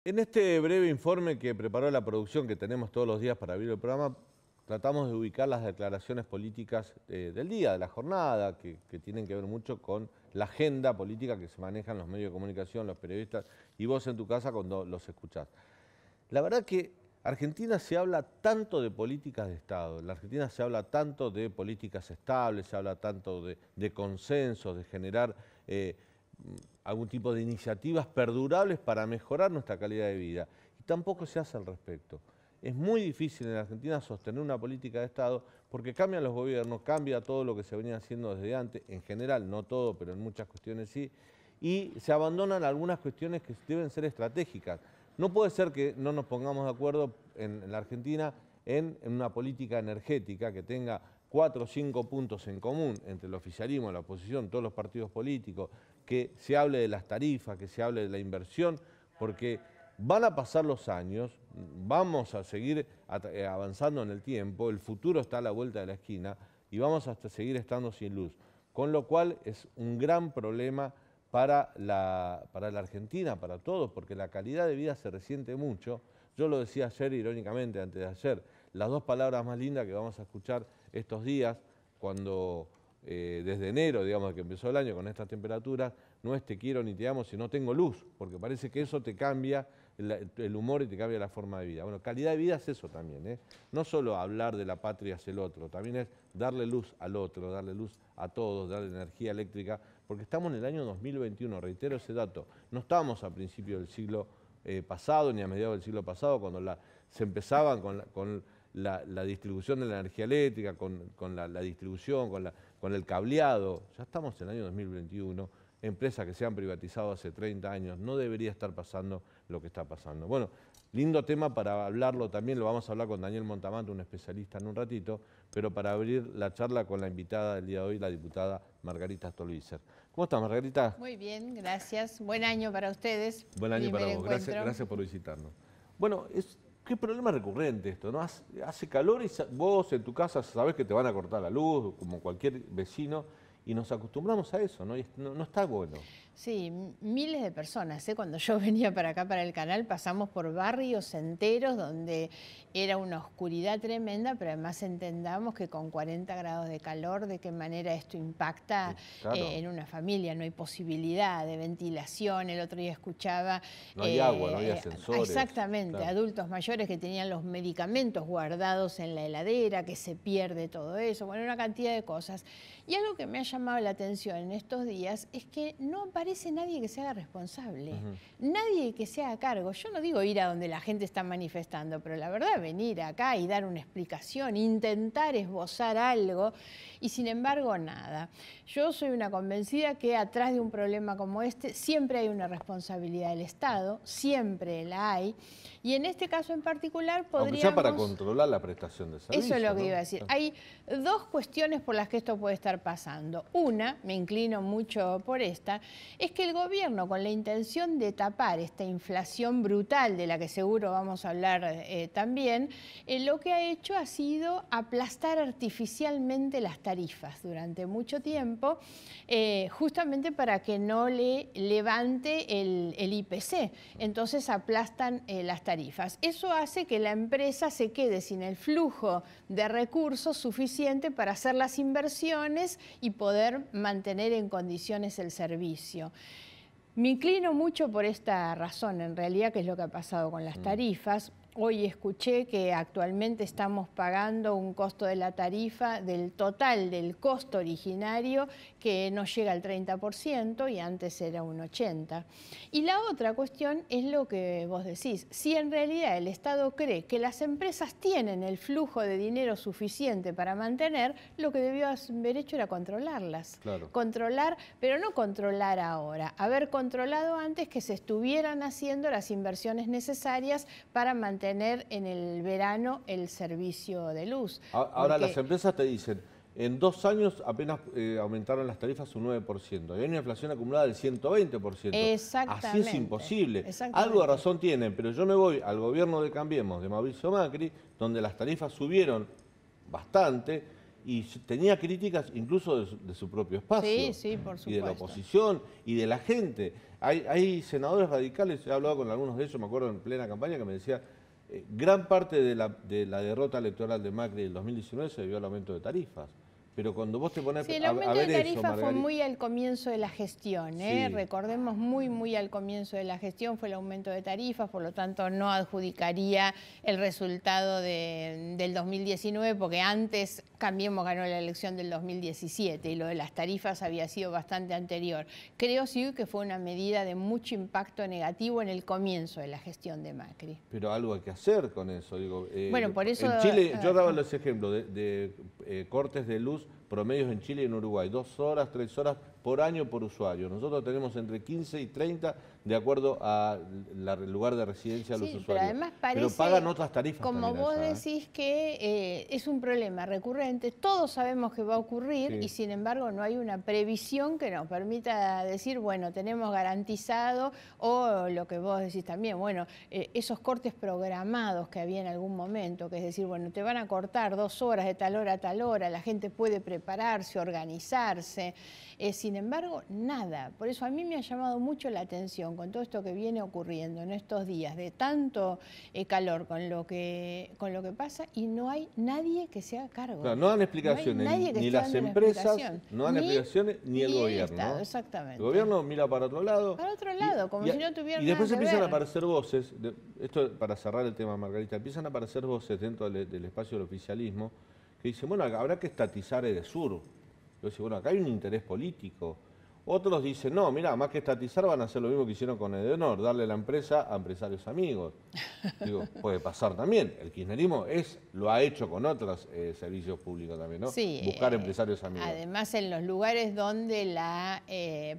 En este breve informe que preparó la producción que tenemos todos los días para abrir el programa, tratamos de ubicar las declaraciones políticas del día, de la jornada, que tienen que ver mucho con la agenda política que se maneja en los medios de comunicación, los periodistas y vos en tu casa cuando los escuchás. La verdad que Argentina se habla tanto de políticas de Estado, en la Argentina se habla tanto de políticas estables, se habla tanto de consensos, de generar algún tipo de iniciativas perdurables para mejorar nuestra calidad de vida. Y tampoco se hace al respecto. Es muy difícil en Argentina sostener una política de Estado porque cambian los gobiernos, cambia todo lo que se venía haciendo desde antes, en general, no todo, pero en muchas cuestiones sí, y se abandonan algunas cuestiones que deben ser estratégicas. No puede ser que no nos pongamos de acuerdo en la Argentina en una política energética que tenga 4 o 5 puntos en común entre el oficialismo, la oposición, todos los partidos políticos, que se hable de las tarifas, que se hable de la inversión, porque van a pasar los años, vamos a seguir avanzando en el tiempo, el futuro está a la vuelta de la esquina y vamos a seguir estando sin luz, con lo cual es un gran problema para la Argentina, para todos, porque la calidad de vida se resiente mucho. Yo lo decía ayer, irónicamente, antes de ayer, las dos palabras más lindas que vamos a escuchar estos días, cuando desde enero, digamos, que empezó el año con estas temperaturas, no es te quiero ni te amo, sino tengo luz, porque parece que eso te cambia el humor y te cambia la forma de vida. Bueno, calidad de vida es eso también, ¿eh? No solo hablar de la patria hacia el otro, también es darle luz al otro, darle luz a todos, darle energía eléctrica, porque estamos en el año 2021, reitero ese dato, no estábamos a principios del siglo pasado ni a mediados del siglo pasado, cuando se empezaban con la distribución de la energía eléctrica, con la distribución, con el cableado. Ya estamos en el año 2021, empresas que se han privatizado hace 30 años, no debería estar pasando lo que está pasando. Bueno, lindo tema para hablarlo también, lo vamos a hablar con Daniel Montamanto, un especialista en un ratito, pero para abrir la charla con la invitada del día de hoy, la diputada Margarita Stolbizer. ¿Cómo estás, Margarita? Muy bien, gracias. Buen año para ustedes. Buen año para vos, gracias por visitarnos. Bueno, qué problema recurrente esto, ¿no? Hace calor y vos en tu casa sabés que te van a cortar la luz, como cualquier vecino, y nos acostumbramos a eso, ¿no? Y no está bueno. Sí, miles de personas, ¿eh? Cuando yo venía para acá, para el canal, pasamos por barrios enteros donde era una oscuridad tremenda, pero además entendamos que con 40 grados de calor, de qué manera esto impacta Claro. En una familia. No hay posibilidad de ventilación. El otro día escuchaba... No hay agua, no hay ascensores. Exactamente, claro. Adultos mayores que tenían los medicamentos guardados en la heladera, que se pierde todo eso, bueno, una cantidad de cosas. Y algo que me ha llamado la atención en estos días es que no aparece nadie que se haga responsable, nadie que se haga cargo. Yo no digo ir a donde la gente está manifestando, pero la verdad venir acá y dar una explicación, intentar esbozar algo, y sin embargo nada. Yo soy una convencida que atrás de un problema como este siempre hay una responsabilidad del Estado, siempre la hay, y en este caso en particular podríamos... Aunque sea para controlar la prestación de servicios. Eso es lo que ¿no? iba a decir. Hay dos cuestiones por las que esto puede estar pasando. Una, me inclino mucho por esta, es que el gobierno, con la intención de tapar esta inflación brutal, de la que seguro vamos a hablar también, lo que ha hecho ha sido aplastar artificialmente las tarifas durante mucho tiempo, justamente para que no le levante el IPC. Entonces aplastan las tarifas. Eso hace que la empresa se quede sin el flujo de recursos suficiente para hacer las inversiones y poder mantener en condiciones el servicio. Me inclino mucho por esta razón, en realidad, que es lo que ha pasado con las tarifas. Hoy escuché que actualmente estamos pagando un costo de la tarifa del total del costo originario que no llega al 30% y antes era un 80%. Y la otra cuestión es lo que vos decís. Si en realidad el Estado cree que las empresas tienen el flujo de dinero suficiente para mantener, lo que debió haber hecho era controlarlas. Claro. Controlar, pero no controlar ahora. Haber controlado antes que se estuvieran haciendo las inversiones necesarias para mantener en el verano el servicio de luz. Ahora las empresas te dicen, en 2 años apenas aumentaron las tarifas un 9%, y hay una inflación acumulada del 120%. Exactamente. Así es imposible. Algo de razón tienen, pero yo me voy al gobierno de Cambiemos, de Mauricio Macri, donde las tarifas subieron bastante, y tenía críticas incluso de su propio espacio. Sí, sí, por supuesto. Y de la oposición y de la gente. Hay senadores radicales, he hablado con algunos de ellos, me acuerdo en plena campaña, que me decía, gran parte de la derrota electoral de Macri del 2019 se debió al aumento de tarifas. Pero cuando vos te pones sí, el a aumento ver de tarifa eso, fue muy al comienzo de la gestión, Sí. Recordemos, muy al comienzo de la gestión fue el aumento de tarifas, por lo tanto no adjudicaría el resultado del 2019, porque antes Cambiemos ganó la elección del 2017 y lo de las tarifas había sido bastante anterior. Creo sí que fue una medida de mucho impacto negativo en el comienzo de la gestión de Macri. Pero algo hay que hacer con eso, digo. Bueno, por eso... En Chile, yo daba los ejemplos de cortes de luz promedios en Chile y en Uruguay, 2 horas, 3 horas por año por usuario. Nosotros tenemos entre 15 y 30 de acuerdo al lugar de residencia de los usuarios. Pero además parece, pero pagan otras tarifas como también vos allá, decís, que es un problema recurrente, todos sabemos que va a ocurrir, sí. Y sin embargo no hay una previsión que nos permita decir, bueno, tenemos garantizado, o lo que vos decís también, bueno, esos cortes programados que había en algún momento, que es decir, bueno, te van a cortar 2 horas de tal hora a tal hora, la gente puede prepararse, organizarse, sin embargo, nada. Por eso a mí me ha llamado mucho la atención con todo esto que viene ocurriendo en estos días de tanto calor con lo que pasa, y no hay nadie que se haga cargo. Claro, no dan explicaciones, ni las empresas, no dan explicaciones, ni el gobierno. El Estado, exactamente. El gobierno mira para otro lado. Para otro lado, como si no tuviera nada que ver. Y después empiezan a aparecer voces, esto para cerrar el tema, Margarita, empiezan a aparecer voces dentro del espacio del oficialismo que dicen, bueno, habrá que estatizar Edesur. Yo digo, bueno, acá hay un interés político. Otros dicen, no, mira, más que estatizar van a hacer lo mismo que hicieron con Edenor, darle la empresa a empresarios amigos. Digo, puede pasar también. El kirchnerismo lo ha hecho con otros servicios públicos también, ¿no? Sí, buscar empresarios amigos. Además, en los lugares donde la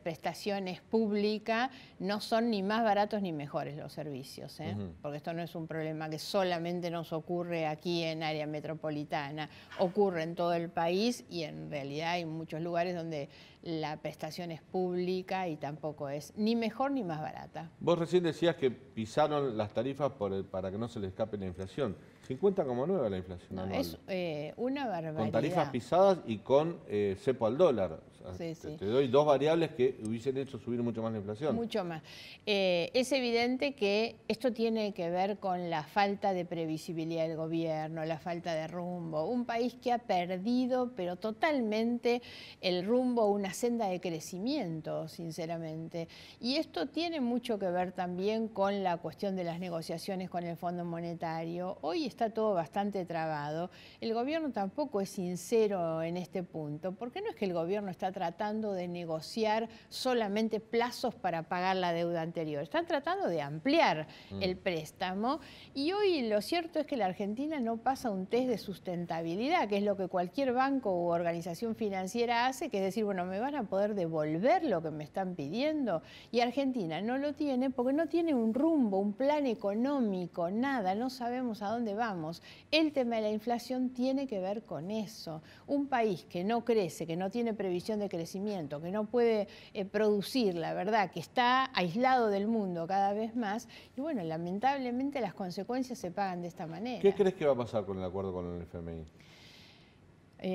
prestación es pública, no son ni más baratos ni mejores los servicios, Porque esto no es un problema que solamente nos ocurre aquí en área metropolitana, ocurre en todo el país y en realidad hay muchos lugares donde la prestación es pública y tampoco es ni mejor ni más barata. Vos recién decías que pisaron las tarifas para que no se le escape la inflación. 50,9 la inflación No, anual. es una barbaridad. Con tarifas pisadas y con cepo al dólar. O sea, sí. Te doy dos variables que hubiesen hecho subir mucho más la inflación. Mucho más. Es evidente que esto tiene que ver con la falta de previsibilidad del gobierno, la falta de rumbo. Un país que ha perdido, pero totalmente, el rumbo, una senda de crecimiento, sinceramente. Y esto tiene mucho que ver también con la cuestión de las negociaciones con el Fondo Monetario. Hoy está todo bastante trabado. El gobierno tampoco es sincero en este punto, porque no es que el gobierno está tratando de negociar solamente plazos para pagar la deuda anterior. Están tratando de ampliar el préstamo y hoy lo cierto es que la Argentina no pasa un test de sustentabilidad, que es lo que cualquier banco u organización financiera hace, que es decir, bueno, ¿me van a poder devolver lo que me están pidiendo? Y Argentina no lo tiene porque no tiene un rumbo, un plan económico, nada, no sabemos a dónde vamos. El tema de la inflación tiene que ver con eso. Un país que no crece, que no tiene previsión de crecimiento, que no puede producir, la verdad, que está aislado del mundo cada vez más, y bueno, lamentablemente las consecuencias se pagan de esta manera. ¿Qué crees que va a pasar con el acuerdo con el FMI?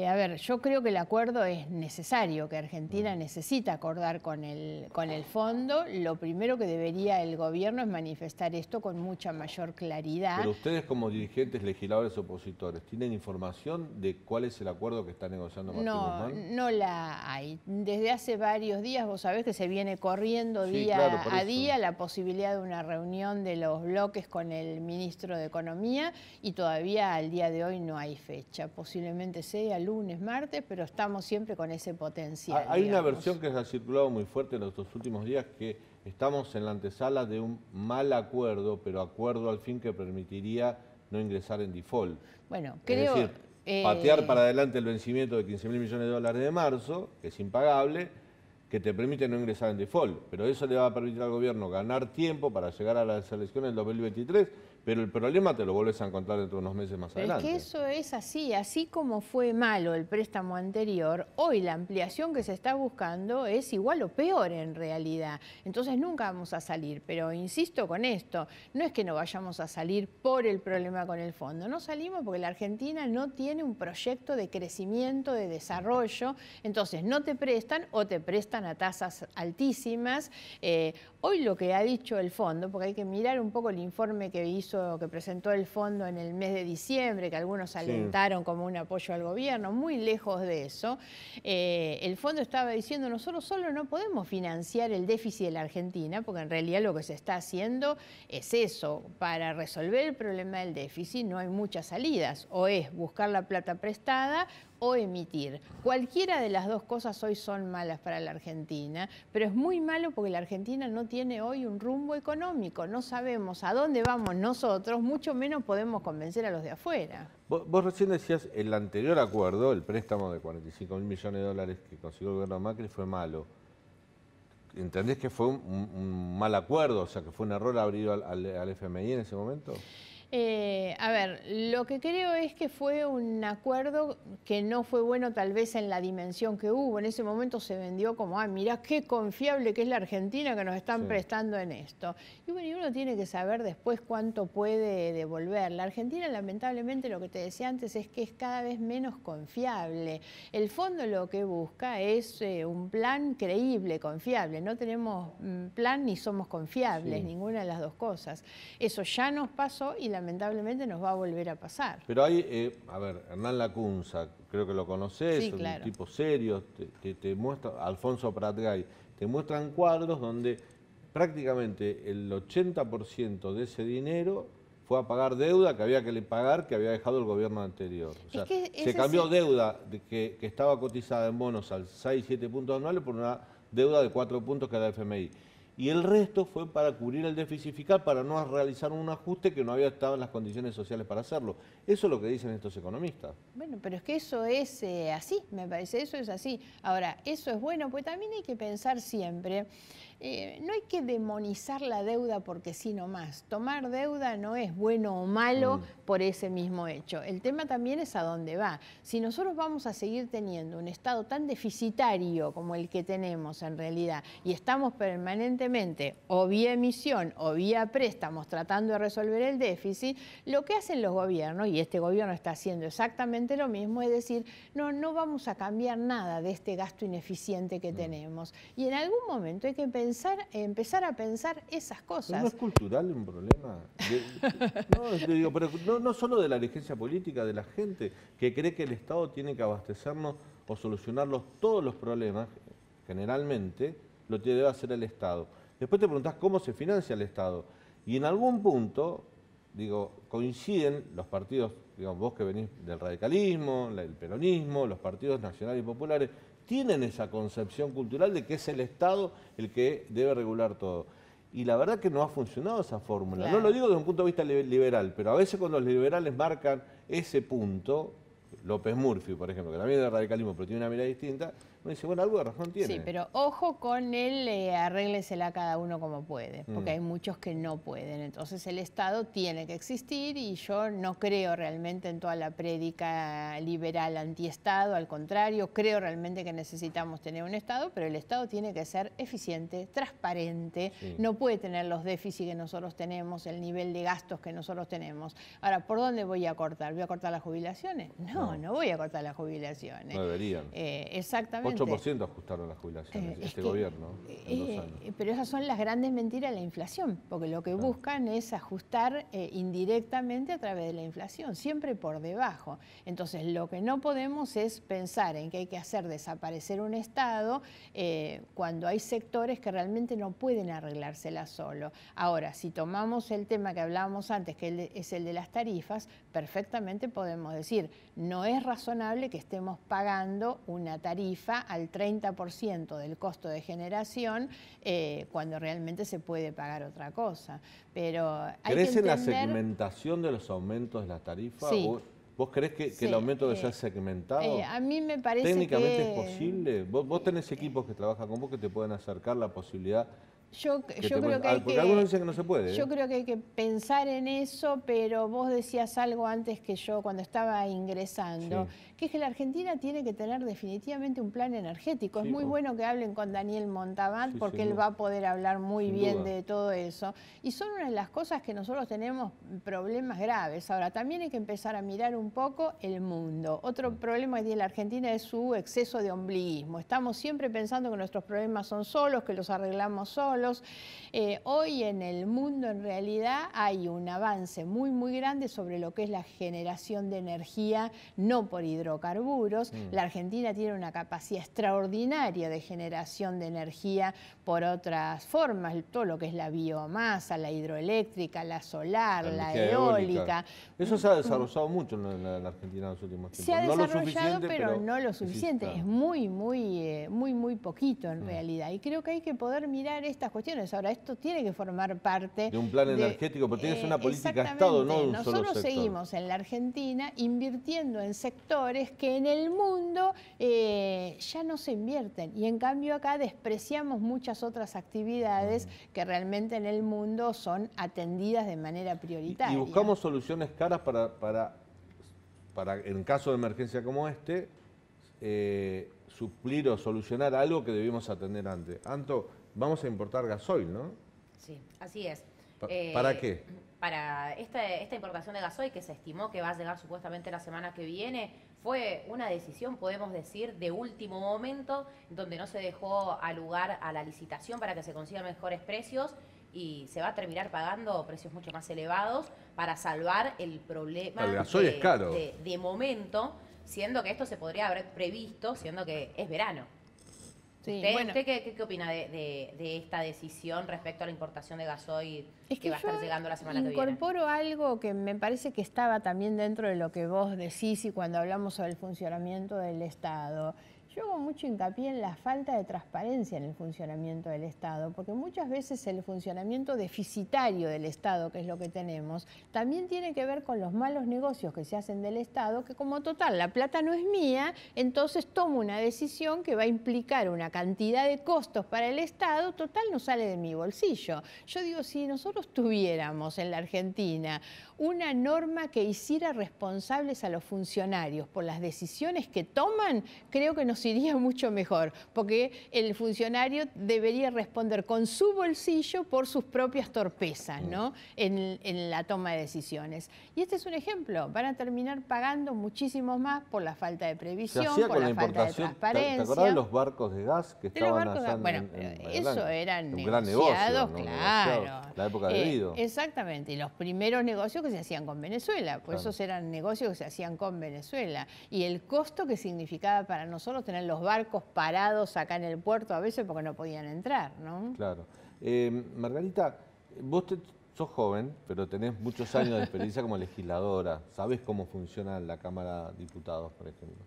A ver, yo creo que el acuerdo es necesario, que Argentina necesita acordar con el fondo. Lo primero que debería el gobierno es manifestar esto con mucha mayor claridad. Pero ustedes como dirigentes, legisladores, opositores, ¿tienen información de cuál es el acuerdo que está negociando Martín Guzmán? No la hay. Desde hace varios días, vos sabés que se viene corriendo día a día la posibilidad de una reunión de los bloques con el ministro de Economía y todavía al día de hoy no hay fecha. Posiblemente sea lunes, martes, pero estamos siempre con ese potencial. Hay una versión que se ha circulado muy fuerte en estos últimos días, que estamos en la antesala de un mal acuerdo, pero acuerdo al fin que permitiría no ingresar en default. Bueno, creo... Es decir, patear para adelante el vencimiento de 15.000 millones de dólares de marzo, que es impagable, que te permite no ingresar en default, pero eso le va a permitir al gobierno ganar tiempo para llegar a las elecciones del 2023, pero el problema te lo vuelves a encontrar dentro de unos meses más adelante. Es que eso es así como fue malo el préstamo anterior, hoy la ampliación que se está buscando es igual o peor en realidad, entonces nunca vamos a salir, pero insisto con esto, no es que no vayamos a salir por el problema con el fondo, no salimos porque la Argentina no tiene un proyecto de crecimiento, de desarrollo, entonces no te prestan o te prestan a tasas altísimas. Hoy lo que ha dicho el fondo, porque hay que mirar un poco el informe que presentó el fondo en el mes de diciembre, que algunos alentaron como un apoyo al gobierno, muy lejos de eso. El fondo estaba diciendo, nosotros solo no podemos financiar el déficit de la Argentina, porque en realidad lo que se está haciendo es eso, para resolver el problema del déficit no hay muchas salidas, o es buscar la plata prestada o emitir. Cualquiera de las dos cosas hoy son malas para la Argentina, pero es muy malo porque la Argentina no tiene hoy un rumbo económico, no sabemos a dónde vamos nosotros, mucho menos podemos convencer a los de afuera. Vos recién decías, el anterior acuerdo, el préstamo de 45.000 millones de dólares que consiguió el gobierno Macri fue malo. ¿Entendés que fue un mal acuerdo, o sea, que fue un error abrir al FMI en ese momento? A ver, lo que creo es que fue un acuerdo que no fue bueno tal vez en la dimensión que hubo. En ese momento se vendió como, mirá qué confiable que es la Argentina que nos están prestando en esto. Y bueno, y uno tiene que saber después cuánto puede devolver. La Argentina, lamentablemente, lo que te decía antes es que es cada vez menos confiable. El fondo lo que busca es un plan creíble, confiable. No tenemos plan ni somos confiables, ninguna de las dos cosas. Eso ya nos pasó y lamentablemente nos va a volver a pasar. Pero hay, a ver, Hernán Lacunza, creo que lo conocés, sí, claro. Un tipo serio, te muestra, Alfonso Pratgay, te muestran cuadros donde prácticamente el 80% de ese dinero fue a pagar deuda que había que pagar, que había dejado el gobierno anterior. O sea, se cambió deuda que estaba cotizada en bonos al 6-7 puntos anuales por una deuda de 4 puntos que era el FMI. Y el resto fue para cubrir el déficit fiscal, para no realizar un ajuste que no había estado en las condiciones sociales para hacerlo. Eso es lo que dicen estos economistas. Bueno, pero es que eso es así, me parece, eso es así. Ahora, eso es bueno, pues también hay que pensar siempre, no hay que demonizar la deuda porque sí nomás. Tomar deuda no es bueno o malo por ese mismo hecho. El tema también es a dónde va. Si nosotros vamos a seguir teniendo un Estado tan deficitario como el que tenemos en realidad y estamos permanentemente o vía emisión o vía préstamos tratando de resolver el déficit, lo que hacen los gobiernos, y este gobierno está haciendo exactamente lo mismo, es decir, no vamos a cambiar nada de este gasto ineficiente que tenemos. Y en algún momento hay que empezar a pensar esas cosas. ¿Pero no es cultural un problema? Pero no solo de la dirigencia política, de la gente que cree que el Estado tiene que abastecernos o solucionarlos todos los problemas, generalmente lo que debe hacer el Estado. Después te preguntás cómo se financia el Estado. Y en algún punto, coinciden los partidos, vos que venís del radicalismo, el peronismo, los partidos nacionales y populares, tienen esa concepción cultural de que es el Estado el que debe regular todo. Y la verdad que no ha funcionado esa fórmula. Claro. No lo digo desde un punto de vista liberal, pero a veces cuando los liberales marcan ese punto, López Murphy, por ejemplo, que también es del radicalismo, pero tiene una mirada distinta, uno dice, bueno, algo de razón tiene. Sí, pero ojo con el arréglesela cada uno como puede, porque hay muchos que no pueden. Entonces el Estado tiene que existir y yo no creo realmente en toda la prédica liberal anti-Estado, al contrario, creo realmente que necesitamos tener un Estado, pero el Estado tiene que ser eficiente, transparente, no puede tener los déficits que nosotros tenemos, el nivel de gastos que nosotros tenemos. Ahora, ¿por dónde voy a cortar? ¿Voy a cortar las jubilaciones? No voy a cortar las jubilaciones. No deberían. Exactamente. 8% ajustaron las jubilaciones este gobierno en 2 años. Pero esas son las grandes mentiras de la inflación, porque lo que buscan es ajustar indirectamente a través de la inflación, siempre por debajo. Entonces, lo que no podemos es pensar en que hay que hacer desaparecer un Estado cuando hay sectores que realmente no pueden arreglársela solo. Ahora, si tomamos el tema que hablábamos antes, que es el de las tarifas, perfectamente podemos decir, no es razonable que estemos pagando una tarifa al 30% del costo de generación cuando realmente se puede pagar otra cosa. Pero hay ¿Crees que entender... en la segmentación de los aumentos de las tarifas? Sí. ¿Vos creés que el aumento debe ser segmentado? A mí me parece ¿Técnicamente que... es posible? ¿Vos tenés equipos que trabajan con vos que te pueden acercar la posibilidad? Yo creo que porque algunos dicen que no se puede. Yo creo que hay que pensar en eso, pero vos decías algo antes que yo cuando estaba ingresando, que es que la Argentina tiene que tener definitivamente un plan energético. Es muy bueno que hablen con Daniel Montabat porque él va a poder hablar muy bien de todo eso. Y son una de las cosas que nosotros tenemos problemas graves. Ahora, también hay que empezar a mirar un poco el mundo. Otro problema que tiene la Argentina es su exceso de ombliguismo. Estamos siempre pensando que nuestros problemas son solos, que los arreglamos solos. Hoy en el mundo en realidad hay un avance muy grande sobre lo que es la generación de energía no por hidrocarburos. La Argentina tiene una capacidad extraordinaria de generación de energía por otras formas, todo lo que es la biomasa, la hidroeléctrica, la solar, la eólica. Eso se ha desarrollado mucho en la Argentina en los últimos tiempos. Se ha desarrollado, pero no lo suficiente. Es muy poquito en realidad. Y creo que hay que poder mirar estas cuestiones. Ahora, esto tiene que formar parte de un plan energético, pero tiene que ser una política de Estado, no de un solo sector. Nosotros seguimos en la Argentina invirtiendo en sectores que en el mundo ya no se invierten. Y en cambio acá despreciamos muchas otras actividades que realmente en el mundo son atendidas de manera prioritaria. Y buscamos soluciones caras para en caso de emergencia como este, suplir o solucionar algo que debimos atender antes. Anto, vamos a importar gasoil, ¿no? Sí, así es. ¿Para qué? Para esta importación de gasoil, que se estimó que va a llegar supuestamente la semana que viene, fue una decisión, podemos decir, de último momento, donde no se dejó lugar a la licitación para que se consigan mejores precios y se va a terminar pagando precios mucho más elevados para salvar el problema el gasoil es caro. De momento, siendo que esto se podría haber previsto, siendo que es verano. Sí, ¿Usted qué opina de esta decisión respecto a la importación de gasoil que va a estar llegando la semana que viene? Incorporo algo que me parece que estaba también dentro de lo que vos decís y cuando hablamos sobre el funcionamiento del Estado. Yo hago mucho hincapié en la falta de transparencia en el funcionamiento del Estado, porque muchas veces el funcionamiento deficitario del Estado, que es lo que tenemos, también tiene que ver con los malos negocios que se hacen del Estado, que como total, la plata no es mía, entonces tomo una decisión que va a implicar una cantidad de costos para el Estado, total no sale de mi bolsillo. Yo digo, si nosotros tuviéramos en la Argentina una norma que hiciera responsables a los funcionarios por las decisiones que toman, creo que nos iría mucho mejor, porque el funcionario debería responder con su bolsillo por sus propias torpezas, ¿no? en la toma de decisiones. Y este es un ejemplo, van a terminar pagando muchísimo más por la falta de previsión, por la falta de transparencia. ¿Te acordás de los barcos de gas que estaban allá bueno, eso eran un gran negocio, negociados, ¿no? claro. La época de Guido. Exactamente, y los primeros negocios que se hacían con Venezuela, pues Claro. esos eran negocios que se hacían con Venezuela. Y el costo que significaba para nosotros tener los barcos parados acá en el puerto a veces porque no podían entrar, ¿no? Claro. Margarita, vos sos joven, pero tenés muchos años de experiencia como legisladora. Sabés cómo funciona la Cámara de Diputados, por ejemplo.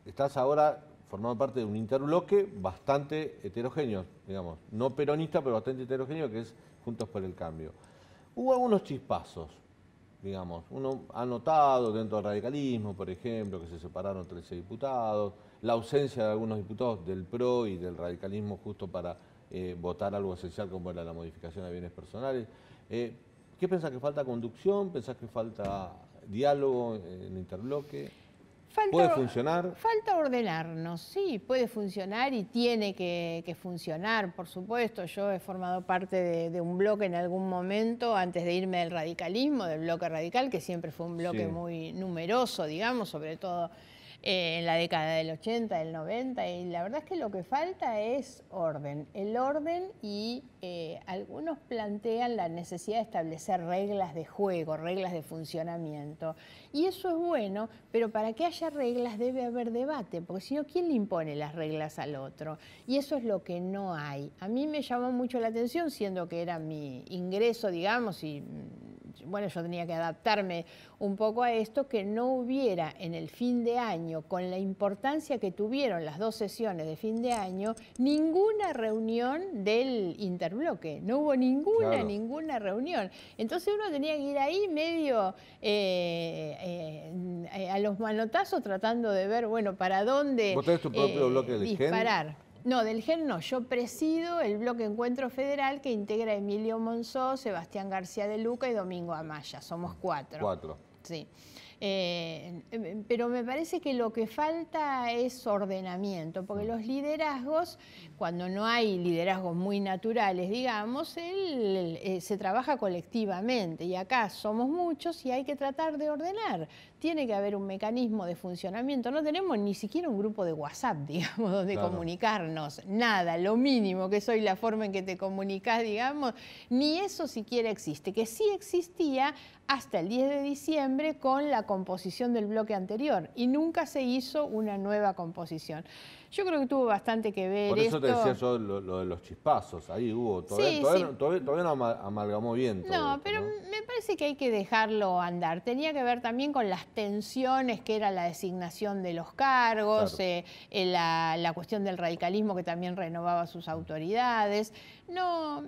Estás ahora formando parte de un interbloque bastante heterogéneo, digamos. No peronista, pero bastante heterogéneo, que es Juntos por el Cambio. Hubo algunos chispazos, digamos. Uno ha notado dentro del radicalismo, por ejemplo, que se separaron 13 diputados, la ausencia de algunos diputados del PRO y del radicalismo justo para votar algo esencial como era la modificación de bienes personales. ¿Qué pensás que falta conducción? ¿Pensás que falta diálogo en interbloque? ¿Puede funcionar? Falta ordenarnos, sí, puede funcionar y tiene que funcionar, por supuesto. Yo he formado parte de un bloque en algún momento, antes de irme del radicalismo, del bloque radical, que siempre fue un bloque muy numeroso, digamos, sobre todo en la década del 80, del 90, y la verdad es que lo que falta es orden. El orden y algunos plantean la necesidad de establecer reglas de juego, reglas de funcionamiento. Y eso es bueno, pero para que haya reglas debe haber debate, porque si no, ¿quién le impone las reglas al otro? Y eso es lo que no hay. A mí me llamó mucho la atención, siendo que era mi ingreso, digamos, y bueno, yo tenía que adaptarme un poco a esto, que no hubiera en el fin de año, con la importancia que tuvieron las 2 sesiones de fin de año, ninguna reunión del interbloque. No hubo ninguna reunión. Entonces uno tenía que ir ahí medio a los manotazos tratando de ver, bueno, para dónde ¿Vos tenés tu propio bloque del disparar. GEN? No, del GEN no. Yo presido el bloque Encuentro Federal que integra Emilio Monzó, Sebastián García de Luca y Domingo Amaya. Somos 4. 4. Sí. Pero me parece que lo que falta es ordenamiento, porque los liderazgos, cuando no hay liderazgos muy naturales, digamos, se trabaja colectivamente y acá somos muchos y hay que tratar de ordenar. Tiene que haber un mecanismo de funcionamiento. No tenemos ni siquiera un grupo de WhatsApp, digamos, donde comunicarnos. Nada, lo mínimo que es hoy la forma en que te comunicas, digamos, ni eso siquiera existe, que sí existía hasta el 10 de diciembre con la composición del bloque anterior y nunca se hizo una nueva composición. Yo creo que tuvo bastante que ver. Por eso esto. te decía yo lo de los chispazos, ahí hubo, todavía no amalgamó bien todo No, esto, pero ¿no? me parece que hay que dejarlo andar. Tenía que ver también con las tensiones que era la designación de los cargos, Claro. la cuestión del radicalismo que también renovaba sus autoridades. No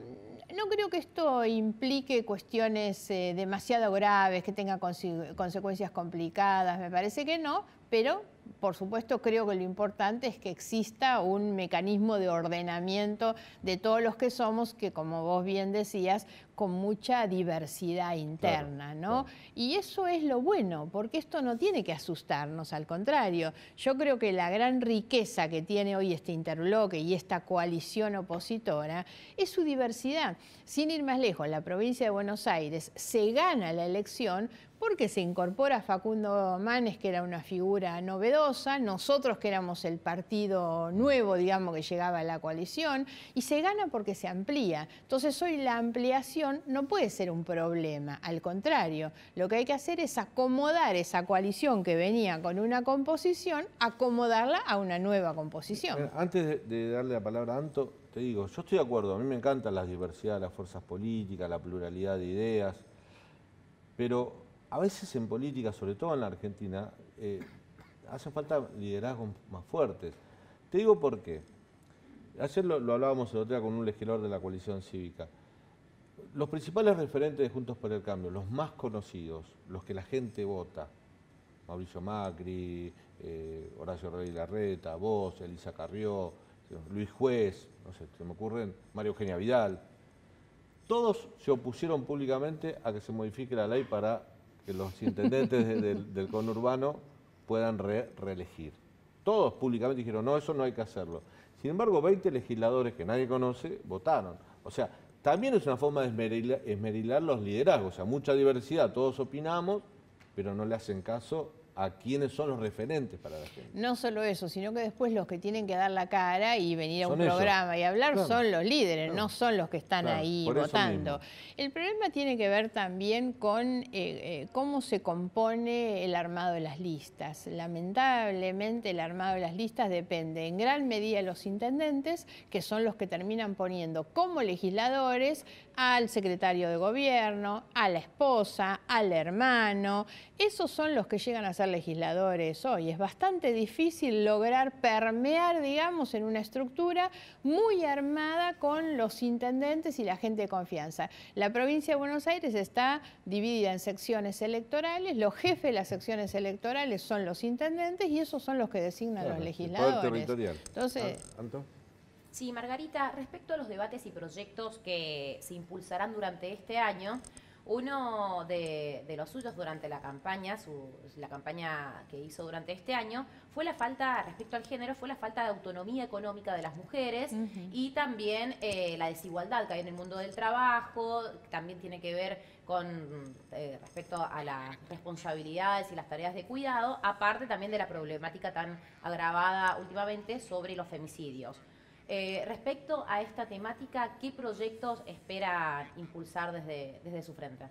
creo que esto implique cuestiones demasiado graves, que tengan consecuencias complicadas, me parece que no, pero por supuesto creo que lo importante es que exista un mecanismo de ordenamiento de todos los que somos, que como vos bien decías, con mucha diversidad interna, ¿no? Claro. Y eso es lo bueno, porque esto no tiene que asustarnos, al contrario. Yo creo que la gran riqueza que tiene hoy este interbloque y esta coalición opositora es su diversidad. Sin ir más lejos, la provincia de Buenos Aires se gana la elección porque se incorpora Facundo Manes, que era una figura novedosa, nosotros que éramos el partido nuevo, digamos, que llegaba a la coalición, y se gana porque se amplía. Entonces hoy la ampliación no puede ser un problema, al contrario, lo que hay que hacer es acomodar esa coalición que venía con una composición, acomodarla a una nueva composición. Antes de darle la palabra a Anto, te digo, yo estoy de acuerdo, a mí me encanta la diversidad de las fuerzas políticas, la pluralidad de ideas, pero a veces en política, sobre todo en la Argentina, hacen falta liderazgos más fuertes. Te digo por qué. Ayer lo hablábamos el otro día con un legislador de la coalición cívica. Los principales referentes de Juntos por el Cambio, los más conocidos, los que la gente vota, Mauricio Macri, Horacio Rey Larreta, vos, Elisa Carrió, Luis Juez, no sé, se me ocurren, María Eugenia Vidal, todos se opusieron públicamente a que se modifique la ley para que los intendentes del conurbano puedan reelegir. Todos públicamente dijeron, no, eso no hay que hacerlo. Sin embargo, 20 legisladores que nadie conoce votaron. O sea, también es una forma de esmerilar los liderazgos. O sea, mucha diversidad, todos opinamos, pero no le hacen caso a quiénes son los referentes para la gente. No solo eso, sino que después los que tienen que dar la cara y venir a un programa y hablar claro, son los líderes, claro, no son los que están ahí votando. El problema tiene que ver también con cómo se compone el armado de las listas. Lamentablemente el armado de las listas depende en gran medida de los intendentes, que son los que terminan poniendo como legisladores al secretario de gobierno, a la esposa, al hermano. Esos son los que llegan a ser legisladores hoy. Es bastante difícil lograr permear, digamos, en una estructura muy armada con los intendentes y la gente de confianza. La provincia de Buenos Aires está dividida en secciones electorales, los jefes de las secciones electorales son los intendentes y esos son los que designan los legisladores. El poder territorial. Entonces, ¿Anto? Sí, Margarita, respecto a los debates y proyectos que se impulsarán durante este año, uno de los suyos durante la campaña que hizo durante este año, fue la falta, respecto al género, fue la falta de autonomía económica de las mujeres y también la desigualdad que hay en el mundo del trabajo, también tiene que ver con respecto a las responsabilidades y las tareas de cuidado, aparte también de la problemática tan agravada últimamente sobre los femicidios. Respecto a esta temática, ¿qué proyectos espera impulsar desde su frente?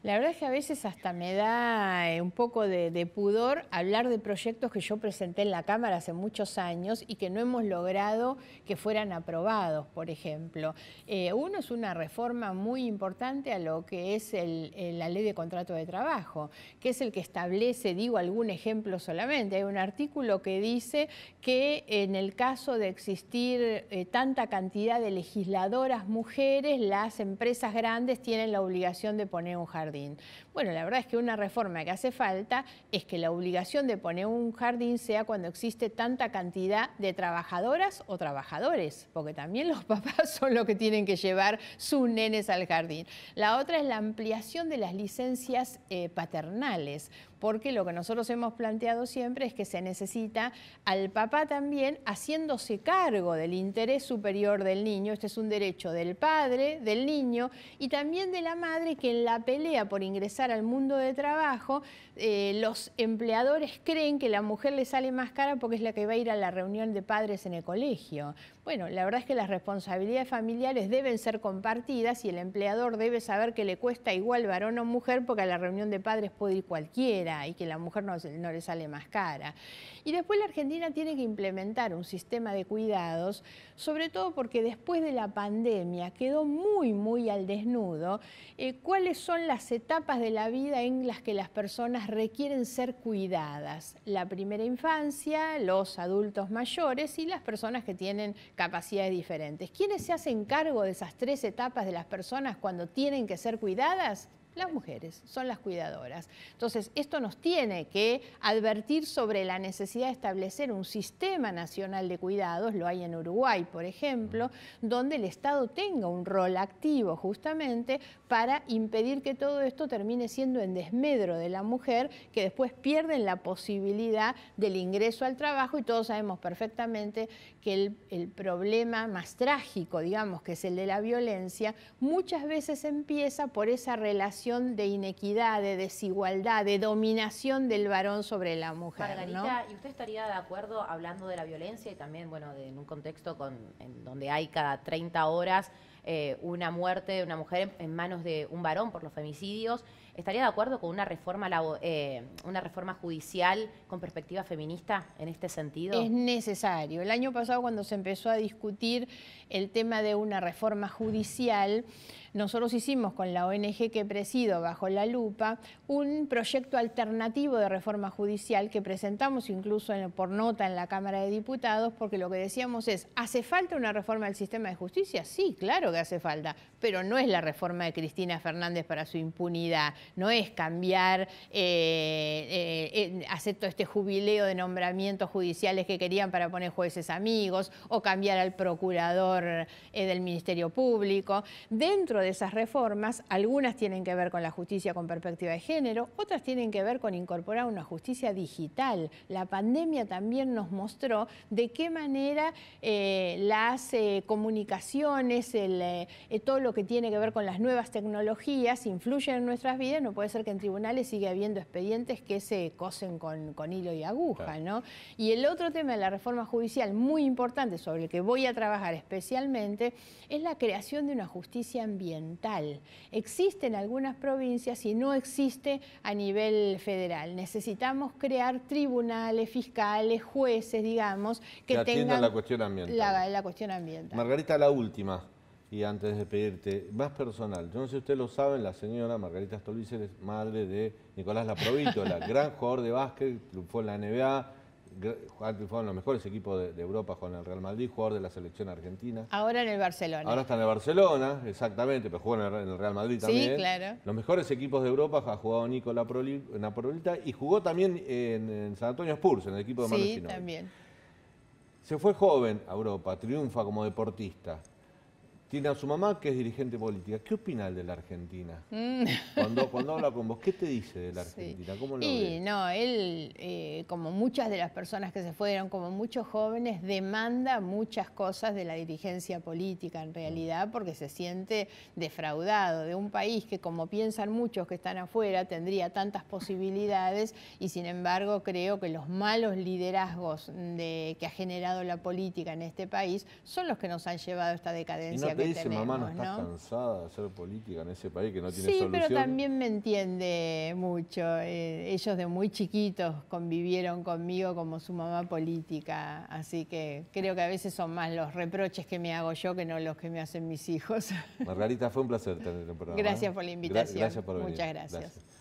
La verdad es que a veces hasta me da un poco de pudor hablar de proyectos que yo presenté en la Cámara hace muchos años y que no hemos logrado que fueran aprobados, por ejemplo. Uno es una reforma muy importante a lo que es la Ley de Contrato de Trabajo, que es el que establece, digo algún ejemplo solamente, hay un artículo que dice que en el caso de existir tanta cantidad de legisladoras mujeres, las empresas grandes tienen la obligación de poner un jardín. Bueno, la verdad es que una reforma que hace falta es que la obligación de poner un jardín sea cuando existe tanta cantidad de trabajadoras o trabajadores, porque también los papás son los que tienen que llevar sus nenes al jardín. La otra es la ampliación de las licencias paternales, porque lo que nosotros hemos planteado siempre es que se necesita al papá también haciéndose cargo del interés superior del niño. Este es un derecho del padre, del niño y también de la madre, que en la pelea por ingresar al mundo de trabajo, los empleadores creen que la mujer le sale más cara porque es la que va a ir a la reunión de padres en el colegio. Bueno, la verdad es que las responsabilidades familiares deben ser compartidas y el empleador debe saber que le cuesta igual varón o mujer, porque a la reunión de padres puede ir cualquiera y que la mujer no le sale más cara. Y después la Argentina tiene que implementar un sistema de cuidados, sobre todo porque después de la pandemia quedó muy al desnudo cuáles son las etapas de la vida en las que las personas requieren ser cuidadas. La primera infancia, los adultos mayores y las personas que tienen capacidades diferentes. ¿Quiénes se hacen cargo de esas 3 etapas de las personas cuando tienen que ser cuidadas? Las mujeres, son las cuidadoras. Entonces, esto nos tiene que advertir sobre la necesidad de establecer un sistema nacional de cuidados, lo hay en Uruguay, por ejemplo, donde el Estado tenga un rol activo justamente para impedir que todo esto termine siendo en desmedro de la mujer, que después pierden la posibilidad del ingreso al trabajo, y todos sabemos perfectamente que el problema más trágico, digamos, que es el de la violencia, muchas veces empieza por esa relación de inequidad, de desigualdad, de dominación del varón sobre la mujer. Margarita, ¿no? ¿y usted estaría de acuerdo, hablando de la violencia y también, bueno, en un contexto en donde hay cada 30 horas una muerte de una mujer en manos de un varón por los femicidios, estaría de acuerdo con una reforma judicial con perspectiva feminista en este sentido? Es necesario. El año pasado, cuando se empezó a discutir el tema de una reforma judicial, nosotros hicimos con la ONG que presido, Bajo la Lupa, un proyecto alternativo de reforma judicial que presentamos incluso por nota en la Cámara de Diputados, porque lo que decíamos es, ¿hace falta una reforma del sistema de justicia? Sí, claro que hace falta, pero no es la reforma de Cristina Fernández para su impunidad, no es cambiar, hacer todo este jubileo de nombramientos judiciales que querían para poner jueces amigos, o cambiar al procurador del Ministerio Público. Dentro de esas reformas, algunas tienen que ver con la justicia con perspectiva de género, otras tienen que ver con incorporar una justicia digital. La pandemia también nos mostró de qué manera las comunicaciones, todo lo que tiene que ver con las nuevas tecnologías influyen en nuestras vidas. No puede ser que en tribunales siga habiendo expedientes que se cosen con hilo y aguja, ¿no? Y el otro tema de la reforma judicial muy importante, sobre el que voy a trabajar especialmente, es la creación de una justicia ambiental. Existe en algunas provincias y no existe a nivel federal. Necesitamos crear tribunales, fiscales, jueces, digamos, que tengan la cuestión ambiental. La cuestión ambiental. Margarita, la última, y antes de pedirte, más personal. Yo no sé si ustedes lo saben, la señora Margarita Stolbizer es madre de Nicolás Laprovítola, gran jugador de básquet, triunfó en la NBA, ha triunfado en los mejores equipos de Europa con el Real Madrid, jugador de la selección argentina. Ahora en el Barcelona. Ahora está en el Barcelona, exactamente, pero jugó en el Real Madrid también. Sí, claro. Los mejores equipos de Europa ha jugado Nico Laprovítola y jugó también en San Antonio Spurs, en el equipo de Manu Ginóbili. Sí, también. Se fue joven a Europa, triunfa como deportista. Tiene a su mamá, que es dirigente política. ¿Qué opina él de la Argentina? Cuando habla con vos, ¿qué te dice de la Argentina? Sí. ¿Cómo lo y ve? no, él, como muchas de las personas que se fueron, como muchos jóvenes, demanda muchas cosas de la dirigencia política en realidad, porque se siente defraudado de un país que, como piensan muchos que están afuera, tendría tantas posibilidades, y sin embargo creo que los malos liderazgos que ha generado la política en este país son los que nos han llevado a esta decadencia que dice, tenemos, mamá, ¿no estás cansada de hacer política en ese país que no tiene solución? Sí, pero también me entiende mucho. Ellos de muy chiquitos convivieron conmigo como su mamá política, así que creo que a veces son más los reproches que me hago yo que no los que me hacen mis hijos. Margarita, fue un placer tener el programa. Gracias por la invitación. Gracias por venir. Muchas gracias.